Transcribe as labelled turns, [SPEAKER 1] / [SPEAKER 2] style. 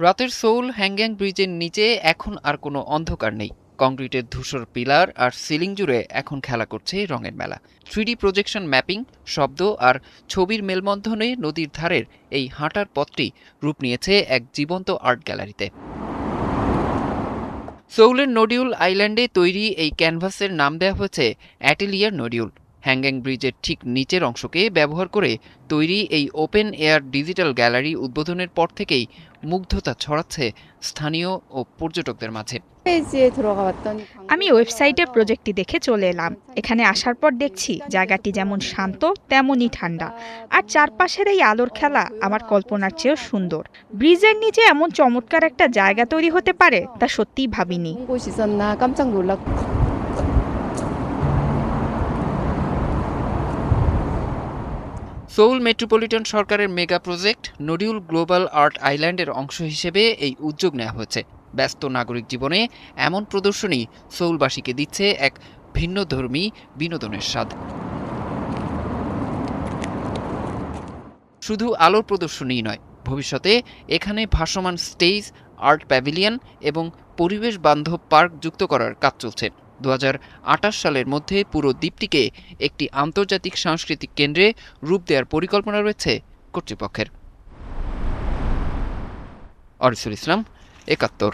[SPEAKER 1] রাতের সোউল হ্যাংগ্যাং ব্রিজের নিচে এখন আর কোনো অন্ধকার নেই। কংক্রিটের ধূসর পিলার আর সিলিং জুড়ে এখন খেলা করছে রঙের মেলা। 3D প্রজেকশন ম্যাপিং, শব্দ আর ছবির মেলবন্ধনে নদীর ধারের এই হাঁটার পথটি রূপ নিয়েছে এক জীবন্ত আর্ট গ্যালারিতে। সোউলের নডিউল আইল্যান্ডে তৈরি এই ক্যানভাসের নাম দেওয়া হয়েছে অ্যাটেলিয়ার নডিউল। হ্যাংগ্যাং ব্রিজের ঠিক নিচের অংশকে ব্যবহার করে তৈরি এই ওপেন এয়ার ডিজিটাল গ্যালারি উদ্বোধনের পর থেকেই মুগ্ধতা ছড়াচ্ছে স্থানীয় ও পর্যটকদের মাঝে।
[SPEAKER 2] আমি ওয়েবসাইটে প্রজেক্টটি দেখে চলে এলাম। এখানে আসার পর দেখছি জায়গাটি যেমন শান্ত তেমনই ঠান্ডা, আর চারপাশের এই আলোর খেলা আমার কল্পনার চেয়েও সুন্দর। ব্রিজের নিচে এমন চমৎকার একটা জায়গা তৈরি হতে পারে তা সত্যিই ভাবিনি।
[SPEAKER 1] সোউল মেট্রোপলিটন সরকারের mega project Nodeul global art আইল্যান্ডের অংশ হিসেবে এই উদ্যোগ নেওয়া হয়েছে। ব্যস্ত নাগরিক জীবনে এমন প্রদর্শনী সোউলবাসীকে দিচ্ছে এক ভিন্নধর্মী বিনোদনের স্বাদ। শুধু আলোর প্রদর্শনীই নয়, ভবিষ্যতে এখানে ভাসমান স্টেজ, আর্ট প্যাভিলিয়ন এবং পরিবেশ বান্ধব পার্ক যুক্ত করার কাজ চলছে। ২০২৮ সালের মধ্যে পুরো দ্বীপটিকে একটি আন্তর্জাতিক সাংস্কৃতিক কেন্দ্রে রূপ দেওয়ার পরিকল্পনা রয়েছে কর্তৃপক্ষের। অরিসুল ইসলাম, ৭১।